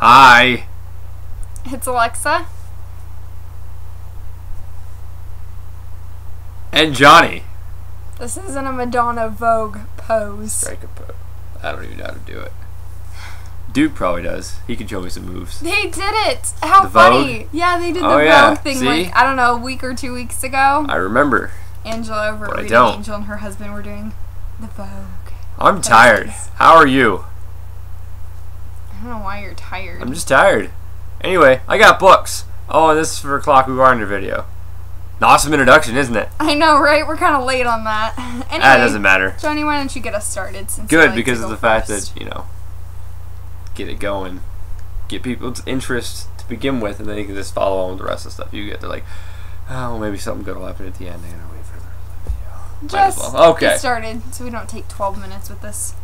Hi. It's Alexa. And Johnny. This isn't a Madonna Vogue pose. Strike a pose. I don't even know how to do it. Duke probably does. He can show me some moves. They did it! How The funny! Vogue? Yeah, they did the Oh, Vogue yeah. thing See? like, I don't know, a week or 2 weeks ago. I remember. Angela over But I at Reading don't. Angel and her husband were doing the Vogue. I'm tired. How are you? I don't know why you're tired. I'm just tired. Anyway, I got books. Oh, and this is for a Clockwork Warrior video. An awesome introduction, isn't it? I know, right? We're kind of late on that. Anyway, That doesn't matter. Johnny, why don't you get us started? Since you Good, like because to of go the fact first. that, you know, get it going. Get people's interest to begin with, and then you can just follow on with the rest of the stuff you get. They're like, oh, maybe something good will happen at the end. They're going to wait for the rest of the video. Might as Just well. Okay. get started so we don't take 12 minutes with this.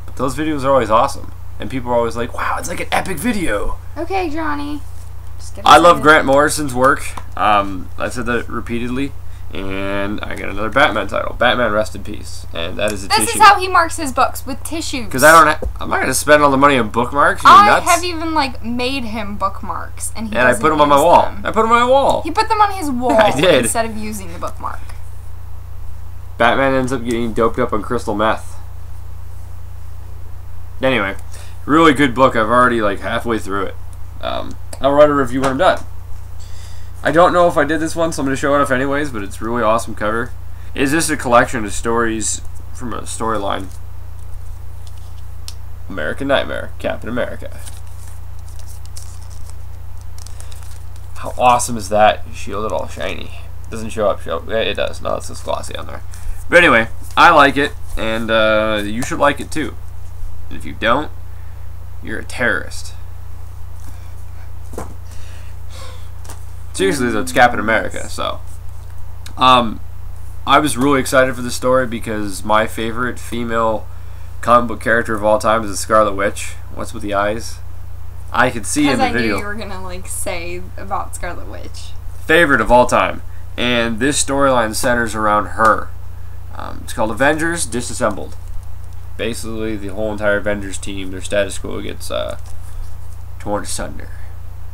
But those videos are always awesome. And people are always like, wow, it's like an epic video. Okay, Johnny. Just get us I love started. Grant Morrison's work. I said that repeatedly. And I got another Batman title. Batman Rest in Peace. And that is a This tissue. is how he marks his books, with tissues. Because I'm not going to spend all the money on bookmarks. You I nuts? have even like made him bookmarks, and he And I doesn't put them on my use wall. them. I put them on my wall. He put them on his wall I did. instead of using the bookmark. Batman ends up getting doped up on crystal meth. Anyway, really good book. I've already like halfway through it. I'll write a review when I'm done. I don't know if I did this one, so I'm going to show it off anyways, but it's a really awesome cover. Is this a collection of stories from a storyline? American Nightmare, Captain America. How awesome is that? Shielded all shiny. Doesn't show up. It does. No, it's just glossy on there. But anyway, I like it, and you should like it too. And if you don't, you're a terrorist. Seriously, though, it's Captain America, so. I was really excited for this story because my favorite female comic book character of all time is the Scarlet Witch. What's with the eyes? I could see in the Because I knew video. you were gonna like say about Scarlet Witch. Favorite of all time. And this storyline centers around her. It's called Avengers Disassembled. Basically, the whole entire Avengers team, their status quo gets torn asunder.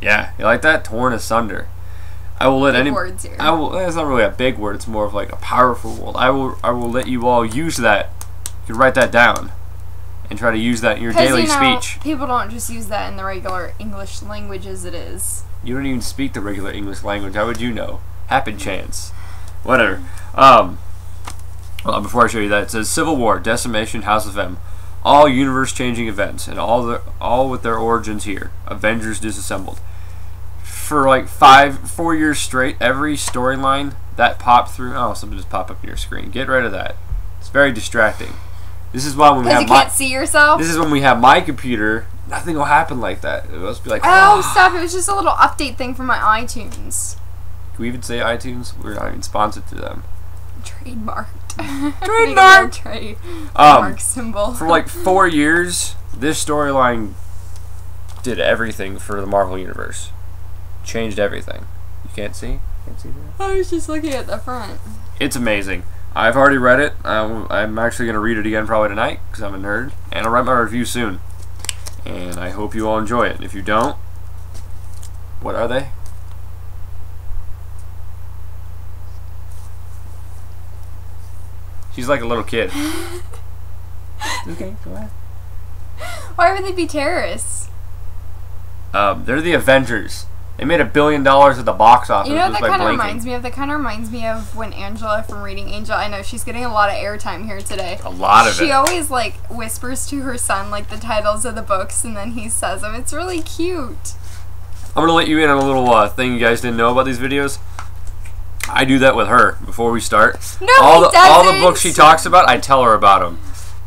Yeah, you like that? Torn asunder. I will let Big any. words here. That's not really a big word. It's more of like a powerful word. I will let you all use that. You can write that down, and try to use that in your daily you know, speech. people don't just use that in the regular English language as it is. You don't even speak the regular English language. How would you know? Happen chance. Whatever. Well, before I show you that, it says Civil War, Decimation, House of M. All universe-changing events, and all with their origins here. Avengers Disassembled. For like 4 years straight, every storyline that popped through. Oh, something just popped up on your screen. Get rid of that. It's very distracting. This is why when we Because have you can't see yourself? This is when we have my computer. Nothing will happen like that. It will just be like. Oh, stop. It was just a little update thing from my iTunes. Can we even say iTunes? We're not even sponsored to them. Trademarked. Trademark! Trademark symbol. For like 4 years, this storyline did everything for the Marvel Universe. Changed everything. You can't see? Can't see that? I was just looking at the front. It's amazing. I've already read it. I'm actually going to read it again probably tonight because I'm a nerd. And I'll write my review soon. And I hope you all enjoy it. And if you don't, what are they? She's like a little kid. Okay, go ahead. Why would they be terrorists? They're the Avengers. They made $1 billion at the box office. You know what just that by kind of blinking. reminds me of? That kind of reminds me of when Angela from Reading Angel, I know she's getting a lot of airtime here today. A lot of She it. always like whispers to her son like the titles of the books and then he says them. It's really cute. I'm going to let you in on a little thing you guys didn't know about these videos. I do that with her before we start. No, all he the doesn't. books she talks about, I tell her about them.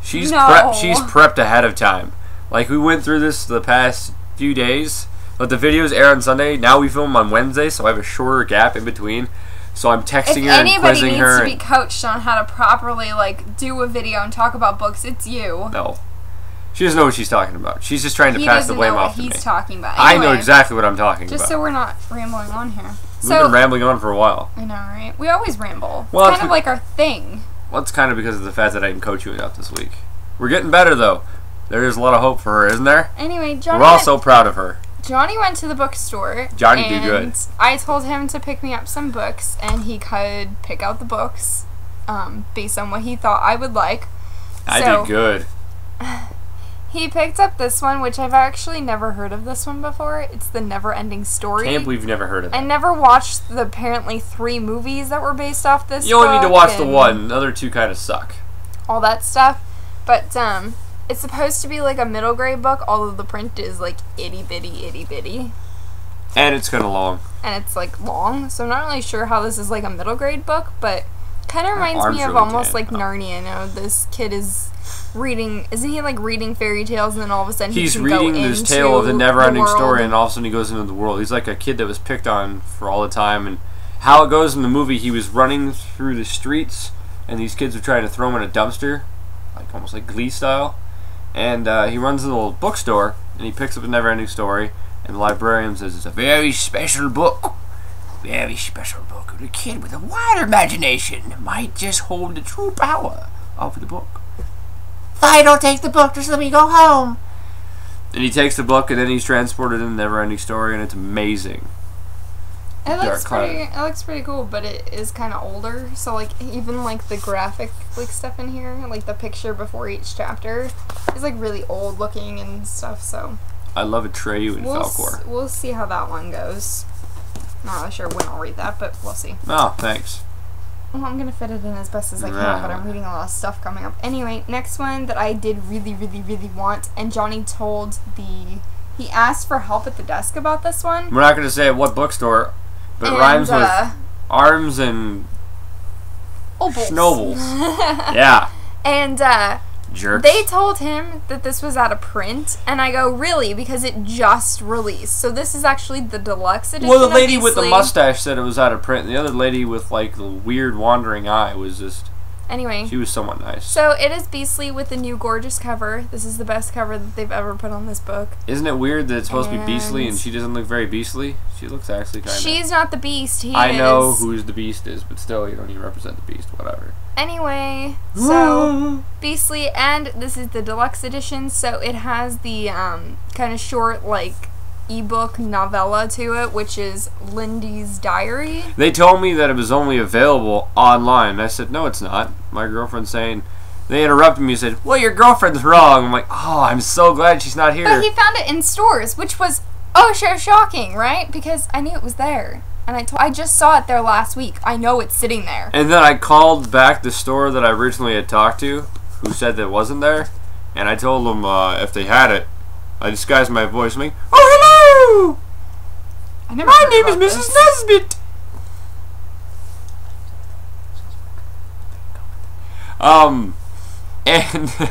She's No. prepped ahead of time. Like we went through this the past few days. But the videos air on Sunday. Now we film on Wednesday, so I have a shorter gap in between. So I'm texting her and If anybody quizzing needs her. to be coached on how to properly like do a video and talk about books, it's you. No. She doesn't know what she's talking about. She's just trying to He pass the doesn't blame know off what to me. he's talking about. I know Anyway, exactly what I'm talking Just about. so we're not rambling on here. We've been rambling on for a while. I know, right? We always ramble. Well, It's kind of like our thing. Well, it's kind of because of the fact that I didn't coach you enough this week. We're getting better, though. There's a lot of hope for her, isn't there? Anyway, Johnny We're all so proud of her. Johnny went to the bookstore. Johnny and did good. I told him to pick me up some books, and he could pick out the books based on what he thought I would like. I So, did good. He picked up this one, which I've actually never heard of this one before. It's The Never-Ending Story. Can't believe you've never heard of it. I never watched the apparently 3 movies that were based off this You only need to book watch the and one. The other 2 kind of suck. all that stuff. But it's supposed to be like a middle grade book, although the print is like itty bitty. And it's kind of long. And it's like long, so I'm not really sure how this is like a middle grade book, but kind of reminds arm's me of really almost tan. like Narnia. You know, this kid is reading, isn't he like reading fairy tales, and then all of a sudden He's he can go reading this into tale of the never-ending world. story, and all of a sudden he goes into the world. He's like a kid that was picked on for all the time, and how it goes in the movie, he was running through the streets, and these kids are trying to throw him in a dumpster, like almost like Glee style. And he runs to the little bookstore, and he picks up a never-ending story, and the librarian says it's a very special book. Very special book. A kid with a wide imagination might just hold the true power of the book. Fine, I'll take the book. Just let me go home. And he takes the book, and then he's transported in the never-ending story, and it's amazing. It looks Dark pretty. It looks pretty cool, but it is kind of older. So like even like the graphic like stuff in here, like the picture before each chapter, is like really old looking and stuff. So I love Atreyu and Falcor. we'll see how that one goes. Not really sure when I'll read that, but we'll see. Oh, thanks. Well, I'm gonna fit it in as best as I can, Yeah. but I'm reading a lot of stuff coming up. Anyway, next one that I did really want, and Johnny he asked for help at the desk about this one. We're not going to say at what bookstore, but it And, rhymes with arms and Opals. schnobles. Yeah. And Jerks. they told him that this was out of print, and I go, really? Because it just released. So this is actually the deluxe edition. Well, the lady with the obviously. mustache said it was out of print. The other lady with, like, the weird wandering eye was just... Anyway. She was somewhat nice. So it is Beastly with the new gorgeous cover. This is the best cover that they've ever put on this book. Isn't it weird that it's supposed to be beastly and And- she doesn't look very beastly? She looks actually kind of... She's not the Beast. He I is. know who's the beast is, but still, you don't need to represent the beast, whatever. Anyway, so Beastly, and this is the deluxe edition, so it has the kind of short, like, ebook novella to it, which is Lindy's Diary. They told me that it was only available online. I said, no, it's not. My girlfriend's saying... They interrupted me and said, well, your girlfriend's wrong. I'm like, oh, I'm so glad she's not here. But he found it in stores, which was, oh, so shocking, right? Because I knew it was there. And I just saw it there last week. I know it's sitting there. And then I called back the store that I originally had talked to, who said that it wasn't there, and I told them if they had it, I disguised my voice, and like, oh, hello! I never My heard name is about Mrs. this. Nesbit! And,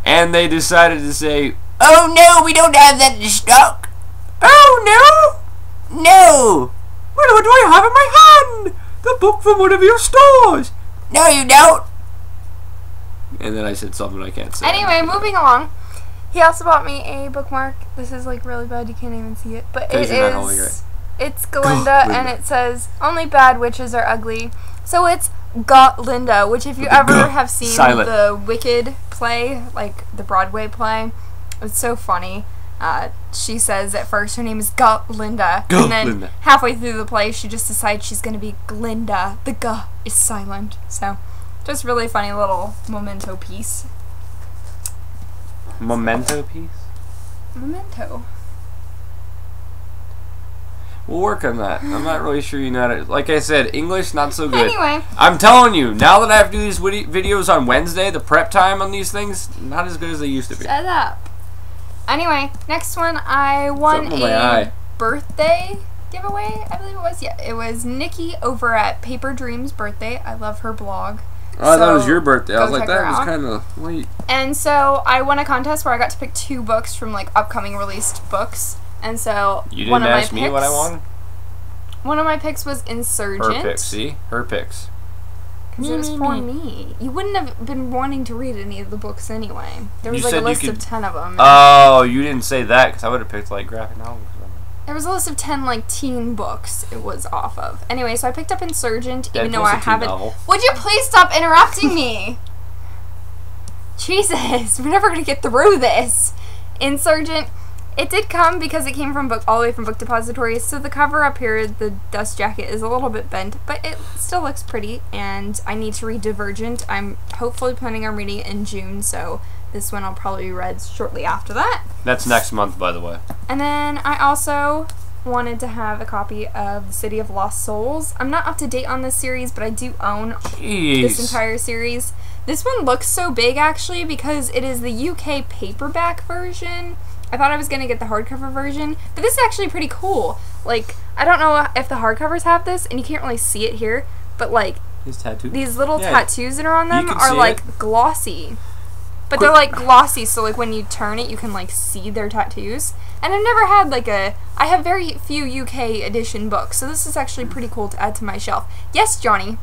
and they decided to say, Oh no, we don't have that in stock. oh, no! No. What do I have in my hand? The book from one of your stores! No, you don't. And then I said something I can't say. Anyway, moving along. He also bought me a bookmark. This is like really bad. You can't even see it, but it Because you're not holding it. is. It's Glinda, and it says only bad witches are ugly. So it's Gotlinda, which if you ever have seen silent. the Wicked play, like the Broadway play, it's so funny. She says at first her name is Gotlinda, and then Gotlinda. halfway through the play she just decides she's gonna be Glinda. The G is silent. So just really funny little memento piece. Memento piece? Memento. We'll work on that. I'm not really sure you know how to... Like I said, English, not so good. Anyway. I'm telling you, now that I have to do these videos on Wednesday, the prep time on these things, not as good as they used to be. Shut up. Anyway, next one, I won Something with my a eye. birthday giveaway, I believe it was. Yeah, it was Nikki over at Paper Dreams birthday. I love her blog. Oh, I thought it was So, your birthday. I was go like, check her that was out. kind of late. And so I won a contest where I got to pick 2 books from like upcoming released books. And so You one didn't of ask my me what I picks- wanted? One of my picks was Insurgent. Her picks, see? Her picks. Because it was for me. You wouldn't have been wanting to read any of the books anyway. There was You like a said you list could- of 10 of them. Oh, you didn't say that, because I would have picked, like, graphic novels or something. There was a list of 10 like teen books it was off of. Anyway, so I picked up Insurgent, even Deadpool's though a I teen haven't. novel. Would you please stop interrupting me? Jesus, we're never gonna get through this. Insurgent. It did come because it came from all the way from Book Depository, so the cover up here, the dust jacket, is a little bit bent, but it still looks pretty, and I need to read Divergent. I'm hopefully planning on reading it in June, so this one I'll probably read shortly after that. That's next month, by the way. And then I also wanted to have a copy of The City of Lost Souls. I'm not up to date on this series, but I do own this entire series. This one looks so big, actually, because it is the UK paperback version. I thought I was going to get the hardcover version, but this is actually pretty cool. Like, I don't know if the hardcovers have this, and you can't really see it here, but, like, his tattoo? These little tattoos that are on them are, like, it. Glossy. But they're, like, glossy, so, like, when you turn it, you can, like, see their tattoos. And I've never had, like, I have very few UK edition books, so this is actually pretty cool to add to my shelf. Yes, Johnny?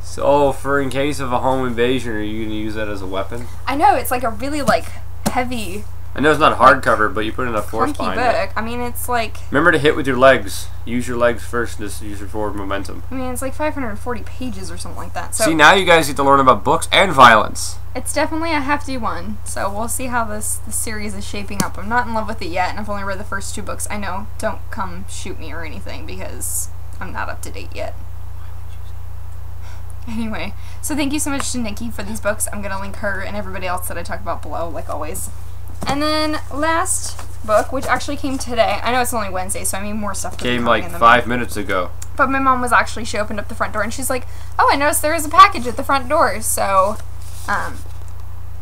So, for in case of a home invasion, are you going to use that as a weapon? I know, it's, like, a really, like, heavy... I know it's not hardcover, but you put enough force behind book. it. I mean, it's like... Remember to hit with your legs. Use your legs first, just use your forward momentum. I mean, it's like 540 pages or something like that. So see, now you guys get to learn about books and violence. It's definitely a hefty one, so we'll see how this series is shaping up. I'm not in love with it yet, and I've only read the first 2 books. I know, don't come shoot me or anything, because I'm not up to date yet. Anyway, so thank you so much to Nikki for these books. I'm going to link her and everybody else that I talk about below, like always. And then last book, which actually came today. I know it's only Wednesday, so I mean more stuff. Came like 5 minutes ago. But my mom was actually, she opened up the front door and she's like, oh, I noticed there is a package at the front door. So,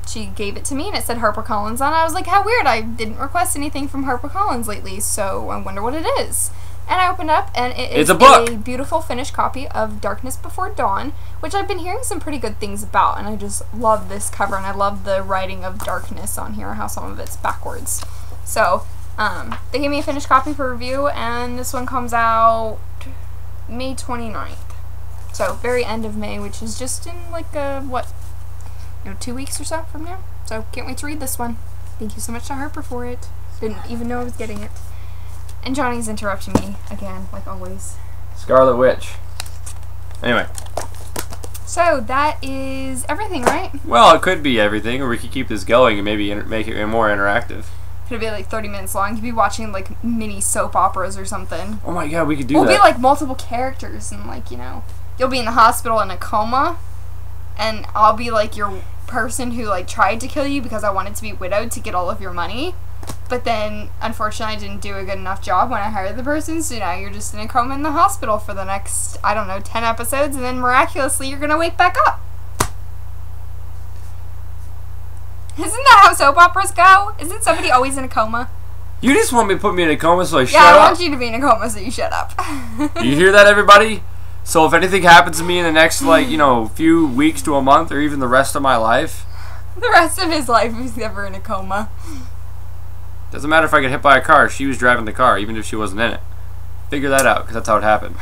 she gave it to me and it said HarperCollins on it. I was like, how weird. I didn't request anything from HarperCollins lately, so I wonder what it is. And I opened up, and it is a beautiful finished copy of Darkness Before Dawn, which I've been hearing some pretty good things about, and I just love this cover, and I love the writing of darkness on here, how some of it's backwards. So, they gave me a finished copy for review, and this one comes out May 29th. So, very end of May, which is just in, like, 2 weeks or so from now. So, can't wait to read this one. Thank you so much to Harper for it. Didn't even know I was getting it. And Johnny's interrupting me again, like always. Scarlet Witch. Anyway. So, that is everything, right? Well, it could be everything, or we could keep this going and maybe make it more interactive. Could be like 30 minutes long. You could be watching like mini soap operas or something. Oh my god, we could do that. We'll be like multiple characters and like, you'll be in the hospital in a coma, and I'll be like your person who like tried to kill you because I wanted to be widowed to get all of your money. But then, unfortunately, I didn't do a good enough job when I hired the person, so now you're just in a coma in the hospital for the next, 10 episodes, and then miraculously you're gonna wake back up. Isn't that how soap operas go? Isn't somebody always in a coma? You just want me to put me in a coma so I shut up? Yeah, I up? want you to be in a coma so you shut up. You hear that, everybody? So if anything happens to me in the next, few weeks to a month, or even the rest of my life... The rest of his life he's never in a coma. Doesn't matter if I get hit by a car. She was driving the car, even if she wasn't in it. Figure that out, because that's how it happened.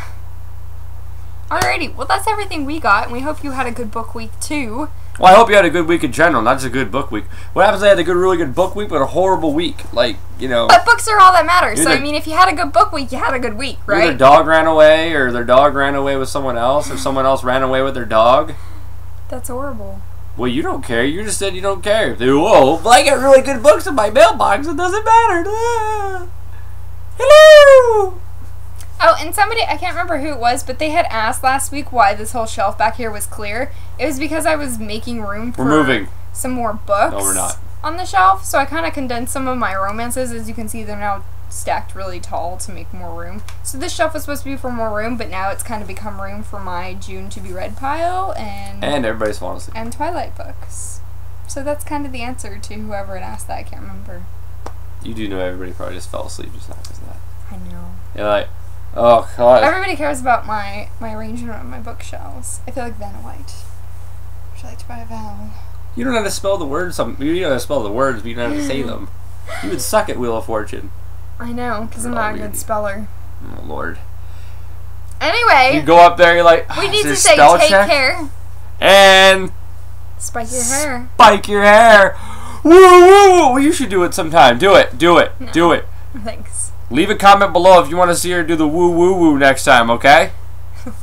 Alrighty, well that's everything we got, and we hope you had a good book week too. Well, I hope you had a good week in general, not just a good book week. What happens if I had a really good book week, but a horrible week? But books are all that matter, so I mean, if you had a good book week, you had a good week, right? Their dog ran away, or their dog ran away with someone else, or someone else ran away with their dog. That's horrible. Well, you don't care. You just said you don't care. Whoa, well, I get really good books in my mailbox. It doesn't matter. Hello! Oh, and somebody, I can't remember who it was, but they had asked last week why this whole shelf back here was clear. It was because I was making room for some more books. No, we're not. On the shelf, so I kind of condensed some of my romances. As you can see, they're now stacked really tall to make more room. So this shelf was supposed to be for more room, but now it's kind of become room for my June to be read pile and everybody's fantasy and Twilight books. So that's kind of the answer to whoever had asked that. I can't remember. You do know everybody probably just fell asleep just now because of that. I know. You're like, oh god. Everybody cares about my arrangement of my bookshelves. I feel like Vanna White. Would you like to buy a vowel? You don't know how to spell the words. You know how to spell the words, but you don't know how to say them. You would suck at Wheel of Fortune. I know, because I'm not a good speller. Oh, Lord. Anyway. You go up there, you're like, we need to say take care. And... Spike your hair. Spike your hair. Woo, woo, woo. You should do it sometime. Do it. Do it. No. Do it. Thanks. Leave a comment below if you want to see her do the woo, woo, woo next time, okay?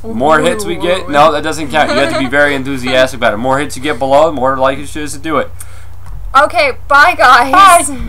More hits we get, no, that doesn't count. You have to be very enthusiastic about it. More hits you get below, the more likely it is to do it. Okay, bye guys. Bye.